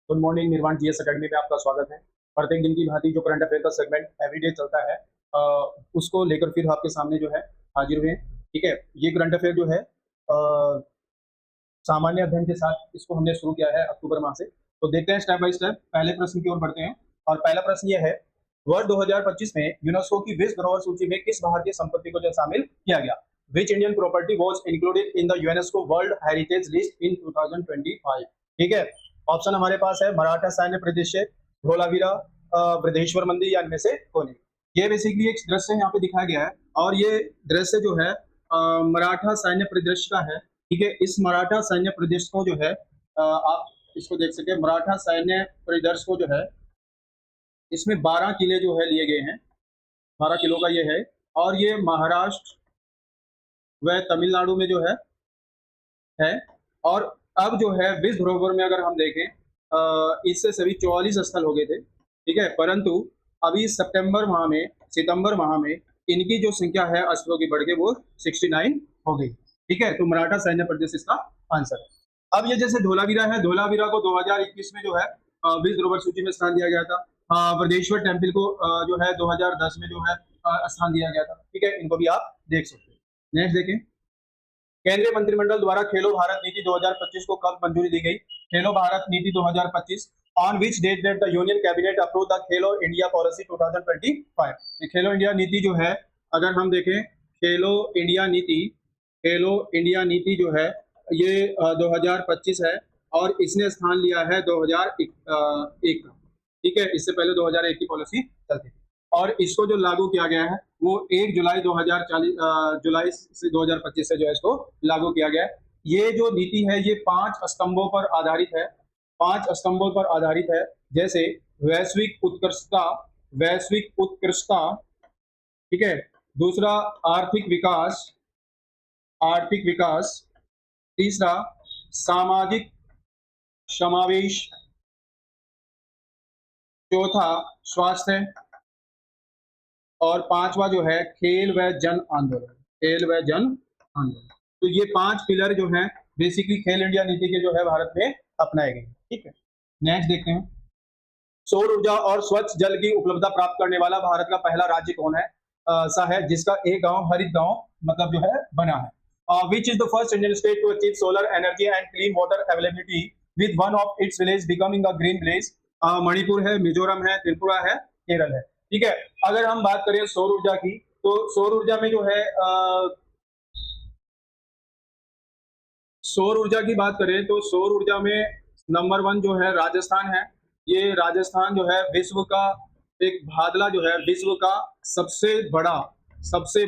Good morning, निर्वाण GS academy में आपका स्वागत है। प्रत्येक दिन की भांति जो करंट अफेयर का सेगमेंट एवरीडे चलता है, उसको लेकर फिर आपके सामने जो है हाजिर हुए हैं। ठीक है, ये करंट अफेयर जो है सामान्य अध्ययन के साथ इसको हमने शुरू किया है अक्टूबर माह से। तो देखते हैं स्टेप बाय स्टेप, पहले प्रश्न की ओर बढ़ते हैं। और पहला प्रश्न ये है, वर्ष 2025 में यूनेस्को की विश्व धरोहर सूची में किस भारतीय संपत्ति को जो शामिल किया गया? Which Indian property was included in the UNESCO world heritage list in 2025? ठीक है, ऑप्शन हमारे पास है मराठा सैन्य परिदृश्य, धोलावीरा, बृहदेश्वर मंदिर या इनमें से कोई नहीं। ये बेसिकली एक दृश्य यहाँ पे दिखाया गया है और ये दृश्य जो है मराठा सैन्य परिदृश्य का है। ठीक है, इस मराठा सैन्य परिदृश्य को जो है आप इसको देख सके, मराठा सैन्य परिदर्श को जो है इसमें 12 किले जो है लिए गए हैं, 12 किलों का ये है। और ये महाराष्ट्र व तमिलनाडु में जो है। और अब जो है विश्व धरोहर में अगर हम देखें, इससे सभी 44 स्थल हो गए थे। ठीक है, परंतु अभी सितंबर माह में इनकी जो संख्या है स्थलों की बढ़ के वो 69 हो गई। ठीक है, तो मराठा सैन्य प्रदेश इसका आंसर है। अब ये जैसे धोलावीरा है, धोलावीरा को 2021 में जो है विश्व धरोहर सूची में स्थान दिया गया था। बृहदेश्वर टेम्पल को जो है 2010 में जो है स्थान दिया गया था। ठीक है, इनको भी आप देख सकते हैं। नेक्स्ट देखें, केंद्रीय मंत्रिमंडल द्वारा खेलो भारत नीति 2025 को कब मंजूरी दी गई? खेलो Bharat Niti 2025 on which date that the union cabinet approve the Khelo India policy 2025। Khelo India नीति जो है, अगर हम देखें खेलो इंडिया नीति जो है ये 2025 है और इसने स्थान लिया है 2001 का। ठीक है, इससे पहले 2001 की पॉलिसी चलती थी और इसको जो लागू किया गया है वो 1 जुलाई 2040 से 2025 से जो है इसको लागू किया गया है। ये जो नीति है ये 5 स्तंभों पर आधारित है, 5 स्तंभों पर आधारित है। जैसे वैश्विक उत्कृष्टता, ठीक है, दूसरा आर्थिक विकास, तीसरा सामाजिक समावेश, चौथा स्वास्थ्य और पांचवा जो है खेल व जन आंदोलन। तो ये 5 पिलर जो हैं बेसिकली खेल इंडिया नीति के जो है भारत में अपनाए गए। ठीक है, नेक्स्ट देखते हैं, सौर ऊर्जा और स्वच्छ जल की उपलब्धता प्राप्त करने वाला भारत का पहला राज्य कौन है? सा है जिसका एक गांव हरित गांव मतलब जो है बना है। Which is the first Indian state to achieve solar energy and clean water availability with one of its village becoming a green village? Manipur है, मिजोरम है, त्रिपुरा है, केरल है। ठीक है, अगर हम बात करें सौर ऊर्जा की, तो सौर ऊर्जा में जो है सौर ऊर्जा की बात करें तो सौर ऊर्जा में नंबर 1 जो है राजस्थान है। ये राजस्थान जो है विश्व का एक भादला जो है विश्व का सबसे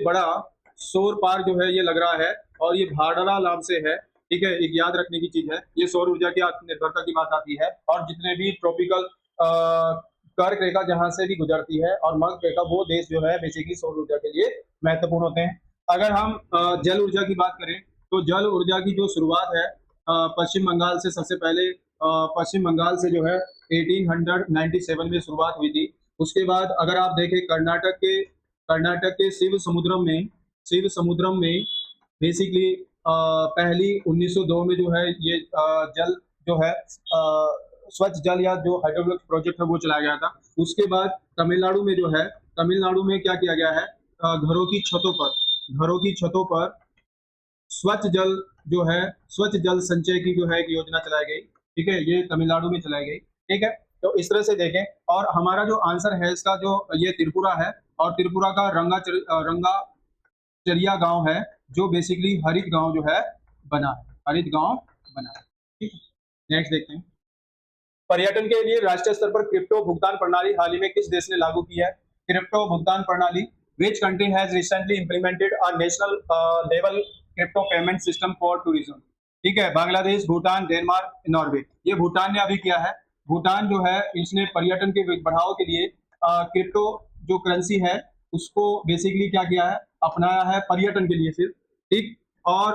बड़ा सौर पार्क जो है ये लग रहा है और ये भादला नाम से है। ठीक है, एक याद रखने की चीज है, ये सौर ऊर्जा की आत्मनिर्भरता की बात आती है और जितने भी ट्रॉपिकल कर्क रेखा जहां से भी गुजरती है और मर्क रेखा, वो देश जो है बेसिकली सौर ऊर्जा के लिए महत्वपूर्ण होते हैं। अगर हम जल ऊर्जा की बात करें तो जल ऊर्जा की जो शुरुआत है पश्चिम बंगाल से, सबसे पहले पश्चिम बंगाल से जो है 1897 में शुरुआत हुई थी। उसके बाद अगर आप देखें कर्नाटक के शिव समुद्रम में बेसिकली पहली 1902 में जो है ये जल जो है स्वच्छ जल या जो हाइड्रोलिक प्रोजेक्ट है वो चलाया गया था। उसके बाद तमिलनाडु में जो है, तमिलनाडु में क्या किया गया है, घरों की छतों पर स्वच्छ जल संचय की जो है एक योजना चलाई गई। ठीक है, ये तमिलनाडु में चलाई गई। ठीक है, तो इस तरह से देखें और हमारा जो आंसर है इसका जो ये त्रिपुरा है और त्रिपुरा का रंगाचरिया गांव है जो बेसिकली हरित गांव जो है बना है। ठीक है, नेक्स्ट देखते हैं, पर्यटन के लिए राष्ट्रीय स्तर पर क्रिप्टो भुगतान प्रणाली हाल ही में किस देश ने लागू की है? क्रिप्टो भुगतान प्रणाली, which country has recently implemented a national level crypto payment system for tourism? ठीक है, बांग्लादेश, भूटान, डेनमार्क, नॉर्वे। ये भूटान ने अभी किया है। भूटान जो है इसने पर्यटन के बढ़ावा के लिए क्रिप्टो जो करेंसी है उसको बेसिकली क्या किया है, अपनाया है पर्यटन के लिए सिर्फ। ठीक, और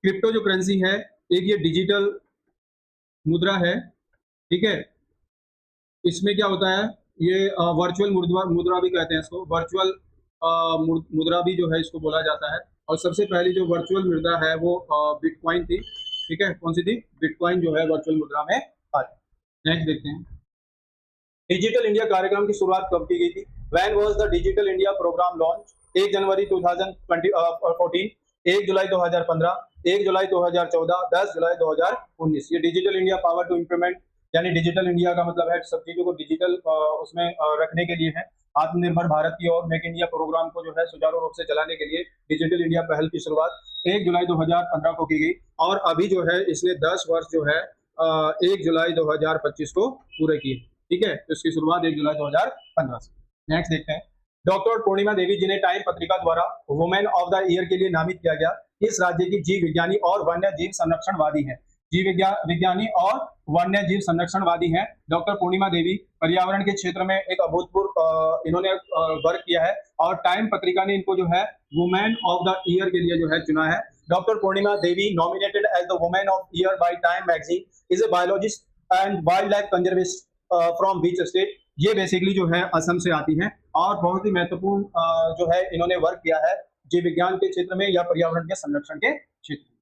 क्रिप्टो जो करेंसी है एक ये डिजिटल मुद्रा है। ठीक है, इसमें क्या होता है, ये वर्चुअल मुद्रा भी कहते हैं इसको, वर्चुअल मुद्रा भी जो है इसको बोला जाता है। और सबसे पहली जो वर्चुअल मुद्रा है वो बिटकॉइन थी। ठीक है, कौन सी थी? बिटकॉइन जो है वर्चुअल मुद्रा में आती है। नेक्स्ट देखते हैं, डिजिटल इंडिया कार्यक्रम की शुरुआत कब की गई थी? When was the digital India program launch? 1 जनवरी 2014, 1 जुलाई 2015, 1 जुलाई 2014, 10 जुलाई 2019। ये digital India power to implement, यानी डिजिटल इंडिया का मतलब है सब चीजों को डिजिटल उसमें रखने के लिए है। आत्मनिर्भर भारत की ओर मेक इंडिया प्रोग्राम को जो है सुचारू रूप से चलाने के लिए डिजिटल इंडिया पहल की शुरुआत 1 जुलाई 2015 को की गई, और अभी जो है इसने 10 वर्ष जो है 1 जुलाई 2025 को पूरे किए। ठीक है, तो इसकी शुरुआत 1 जुलाई 2015 से। नेक्स्ट देखते हैं, डॉक्टर पूर्णिमा देवी जिन्हें टाइम पत्रिका द्वारा वुमेन ऑफ द ईयर के लिए नामित किया गया, इस राज्य की जीव विज्ञानी और वन्य जीव संरक्षणवादी है। जीव विज्ञानी और वन्य जीव संरक्षणवादी हैं डॉक्टर पूर्णिमा देवी। पर्यावरण के क्षेत्र में एक अभूतपूर्व इन्होंने वर्क किया है, और टाइम पत्रिका ने इनको जो है वुमेन ऑफ द ईयर के लिए जो है चुना है। Doctor Purnima Devi nominated as the women of year by Time magazine, is a biologist and wild life conservation from which state. ये बेसिकली जो है असम से आती हैं, और बहुत ही महत्वपूर्ण जो है इन्होंने वर्क किया है जीव विज्ञान के क्षेत्र में या पर्यावरण के संरक्षण के क्षेत्र में।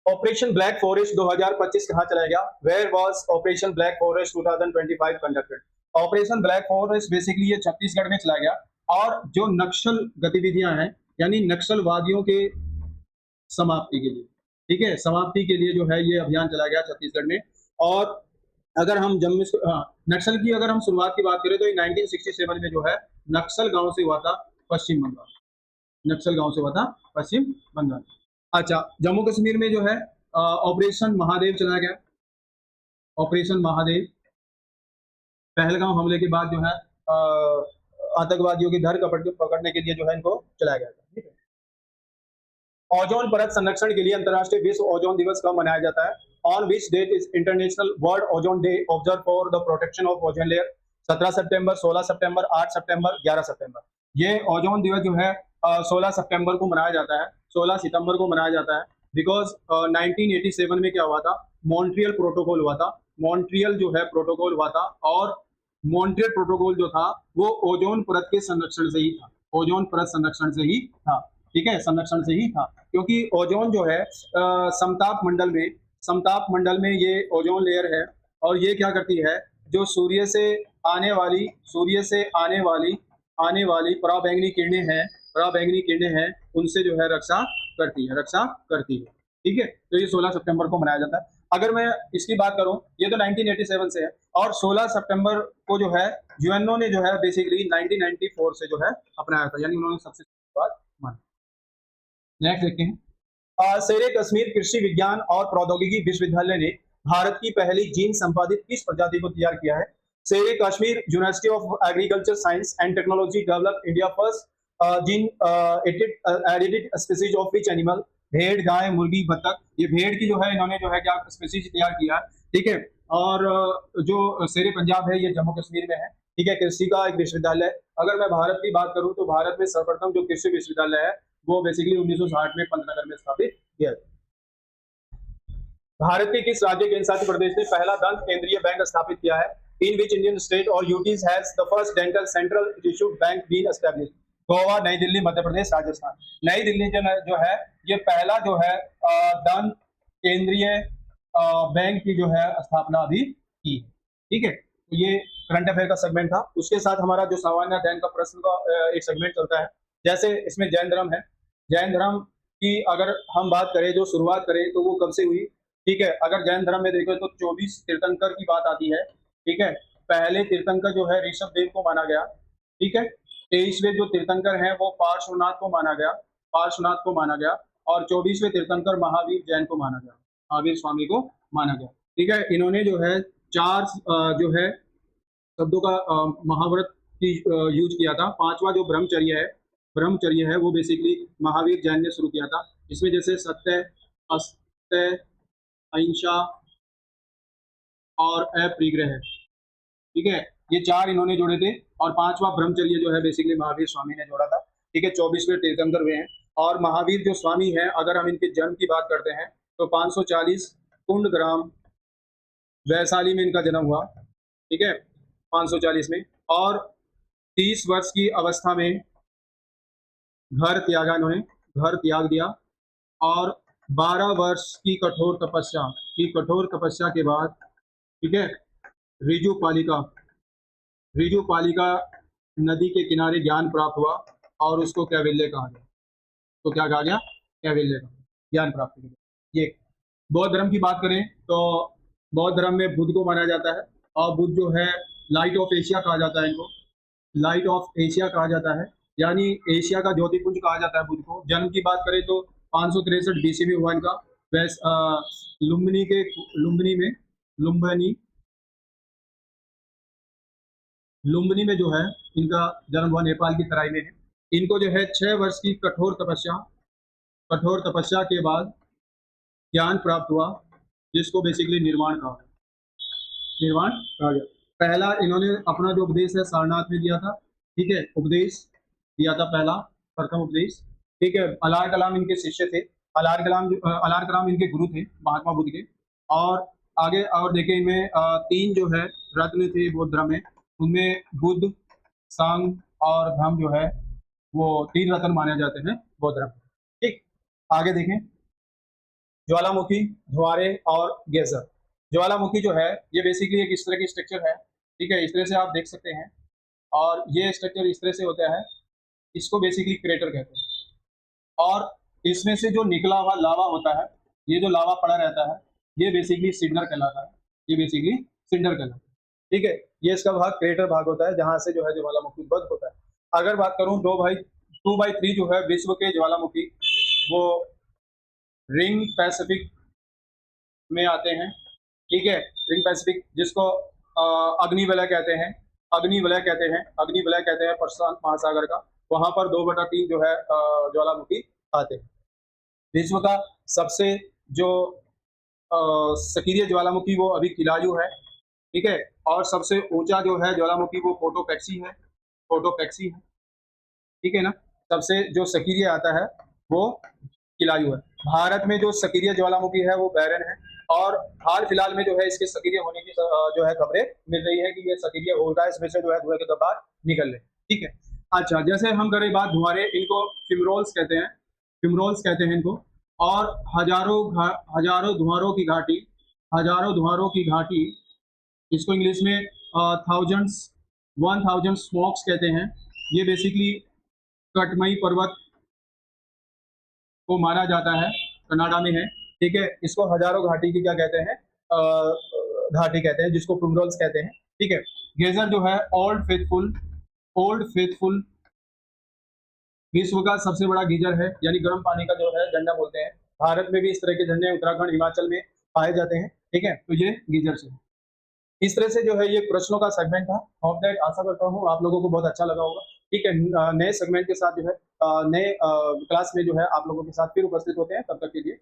ऑपरेशन ब्लैक फॉरेस्ट 2025 कहां चलाया गया? Where was Operation Black Forest 2025 conducted? Operation Black Forest basically ये छत्तीसगढ़ में चलाया गया, और जो नक्सल गतिविधियां हैं यानी नक्सलवादियों के समाप्ति के लिए, ठीक है, समाप्ति के लिए जो है ये अभियान चलाया गया छत्तीसगढ़ में। और अगर हम जम्मू नक्सल की अगर हम शुरुआत की बात करें तो 1967 में जो है नक्सल गांव से हुआ था पश्चिम बंगाल, नक्सल गांव से हुआ था पश्चिम बंगाल। अच्छा, जम्मू कश्मीर में जो है ऑपरेशन महादेव चलाया गया। ऑपरेशन महादेव पहलगाम हमले के बाद जो है आतंकवादियों की धर पकड़ने के लिए जो है इनको चलाया गया था। ठीक है, ओजोन परत संरक्षण के लिए अंतर्राष्ट्रीय विश्व ओजोन दिवस कब मनाया जाता है? On which date is international world ozone day observe for the protection of ozone layer? 17 सितंबर, 16 सितंबर, 8 सितंबर, 11 सितंबर। ये ओजोन दिवस जो है 16 सितंबर को मनाया जाता है, 16 सितंबर को मनाया जाता है, बिकॉज 1987 में क्या हुआ था? मॉन्ट्रियल प्रोटोकॉल हुआ था। मॉन्ट्रियल जो है प्रोटोकॉल हुआ था, और मॉन्ट्रियल प्रोटोकॉल जो था वो ओजोन परत के संरक्षण से ही था, ओजोन परत संरक्षण से ही था। ठीक है, संरक्षण से ही था, क्योंकि ओजोन जो है समताप मंडल में ये ओजोन लेयर है, और ये क्या करती है? जो सूर्य से आने वाली पराबैंगनी किरणें हैं उनसे जो है रक्षा करती है। ठीक है, तो ये 16 सितंबर को मनाया जाता है। अगर मैं इसकी बात करूं, ये तो 1987 से है, और 16 सितंबर को जो है यूएनओ ने जो है बेसिकली 1994 से जो है अपनाया था, यानी उन्होंने सबसे बात मानी। नेक्स्ट देखते हैं, शेरे कश्मीर कृषि विज्ञान और प्रौद्योगिकी विश्वविद्यालय ने भारत की पहली जीन संपादित किस प्रजाति को तैयार किया है? शेरे Kashmir university of agriculture science and technology develop India first gene edited species of which animal? भेड़, गाय, मुर्गी, बतख। ये भेड़ की जो है इन्होंने जो है क्या स्पीसीज तैयार किया। ठीक है, और जो शेरे पंजाब है ये जम्मू कश्मीर में है। ठीक है, कृषि का एक विश्वविद्यालय। अगर मैं भारत की बात करूं तो भारत में सर्वप्रथम जो कृषि विश्वविद्यालय है वो बेसिकली 1960 में पंतनगर में स्थापित किया गया। भारत के किस राज्य केंद्रशासित प्रदेश ने पहला दंत केंद्रीय बैंक स्थापित किया है? इन विच इंडियन स्टेट और UTs has the first dental central issued bank been established? Goa, New Delhi, Madhya Pradesh, Rajasthan. नई दिल्ली जो है ये पहला जो है दंत केंद्रीय बैंक की जो है स्थापना अभी की। ठीक है, तो ये करंट अफेयर का सेगमेंट था। उसके साथ हमारा जो सामान्य अध्ययन का प्रश्न का एक सेगमेंट चलता है। जैसे इसमें जैन धर्म है, जैन धर्म की अगर हम बात करें, जो शुरुआत करें तो वो कब से हुई? ठीक है, अगर जैन धर्म में देखें तो 24 तीर्थंकर की बात आती है। ठीक है, पहले तीर्थंकर जो है ऋषभ देव को माना गया। ठीक है, 23वें जो तीर्थंकर हैं वो पार्श्वनाथ को माना गया, और 24वें तीर्थंकर महावीर जैन को माना गया, महावीर स्वामी को माना गया। ठीक है, इन्होंने जो है 4 जो है शब्दों का महाव्रत की यूज किया था। 5वां जो ब्रह्मचर्य है वो बेसिकली महावीर जैन ने शुरू किया था। इसमें जैसे सत्य, अस्त्य, अहिंसा और अपरिग्रह है। ठीक है, ये 4 इन्होंने जोड़े थे, और 5वां ब्रह्मचर्य जो है बेसिकली महावीर स्वामी ने जोड़ा था। ठीक है, 24वें तीर्थंकर हुए हैं। और महावीर जो स्वामी हैं, अगर हम इनके जन्म की बात करते हैं तो 540 कुंड ग्राम वैशाली में इनका जन्म हुआ। ठीक है, 540 में, और 30 वर्ष की अवस्था में घर त्याग दिया, और 12 वर्ष की कठोर तपस्या की कठोर तपस्या के बाद, ठीक है, ऋजुपालिका ऋजुपालिका नदी के किनारे ज्ञान प्राप्त हुआ और उसको कैवल्य कहा गया। तो क्या कहा गया? कैवल्य कहा गया, ज्ञान प्राप्त के लिए। ये बौद्ध धर्म की बात करें तो बौद्ध धर्म में बुद्ध को माना जाता है, और बुद्ध जो है लाइट ऑफ एशिया कहा जाता है, इनको लाइट ऑफ एशिया कहा जाता है, यानी एशिया का ज्योतिपुंज कहा जाता है बुद्ध को। जन्म की बात करें तो 563 बीसी में हुआ इनका। लुम्बिनी के लुम्बिनी लुम्बिनी में जो है इनका जन्म हुआ, नेपाल की तराई में है। इनको जो है 6 वर्ष की कठोर तपस्या के बाद ज्ञान प्राप्त हुआ, जिसको बेसिकली निर्वाण कहा गया। पहला इन्होंने अपना जो उपदेश है सारनाथ में दिया था, ठीक है, उपदेश दिया था पहला, प्रथम उपदेश, ठीक है। अलार कलाम इनके शिष्य थे, अलार कलाम इनके गुरु थे महात्मा बुद्ध के। और आगे और देखें इनमें 3 जो है रत्न थे बौद्ध धर्म में, उनमें बुद्ध, सांग और धम्म जो है वो 3 रत्न माने जाते हैं बौद्ध धर्म। ठीक, आगे देखें ज्वालामुखी, धुआरे और गेजर। ज्वालामुखी जो है ये बेसिकली एक इस तरह की स्ट्रक्चर है, ठीक है, इस तरह से आप देख सकते हैं। और ये स्ट्रक्चर इस तरह से होता है, इसको बेसिकली क्रेटर कहते हैं। और इसमें से जो निकला हुआ लावा होता है, ये जो लावा पड़ा रहता है, ये बेसिकली सिंडर कहलाता है, ठीक है। ये इसका भाग क्रेटर भाग होता है, जहां से जो है ज्वालामुखी उद्भव होता है। अगर बात करूं 2/3 जो है विश्व के ज्वालामुखी वो रिंग पैसिफिक में आते हैं, ठीक है, रिंग पैसिफिक, जिसको अग्निवलय कहते हैं प्रशांत महासागर का। वहां पर 2/3 जो है ज्वालामुखी आते हैं। विश्व का सबसे जो सक्रिय ज्वालामुखी वो अभी किलायू है, ठीक है। और सबसे ऊंचा जो है ज्वालामुखी वो कोटोपैक्सी है, ठीक है ना। सबसे जो सक्रिय आता है वो किलायु है। भारत में जो सक्रिय ज्वालामुखी है वो बैरन है, और हाल फिलहाल में जो है इसके सक्रिय होने की जो है खबरें मिल रही है कि ये सक्रिय होगा, इसमें से जो है धुएं के कबार निकल रहे, ठीक है। अच्छा, जैसे हम करें बात धुआरे, इनको फिमरोल्स कहते हैं इनको। और हजारों धुआरों की घाटी, इसको इंग्लिश में 1000 स्मोक्स कहते हैं। ये बेसिकली कटमई पर्वत को माना जाता है, कनाडा में है, ठीक है। इसको हजारों घाटी की क्या कहते हैं, घाटी कहते हैं, जिसको फिमरोल्स कहते हैं, ठीक है। गेजर जो है ओल्ड फेथफुल विश्व का सबसे बड़ा गीजर है, यानी गर्म पानी का जो है झंडा बोलते हैं। भारत में भी इस तरह के झंडे उत्तराखंड, हिमाचल में पाए जाते हैं, ठीक है। तो ये गीजर से, इस तरह से जो है ये प्रश्नों का सेगमेंट था। होप दैट, आशा करता हूँ आप लोगों को बहुत अच्छा लगा होगा, ठीक है। नए सेगमेंट के साथ जो है नए क्लास में जो है आप लोगों के साथ फिर उपस्थित होते हैं। तब तक के लिए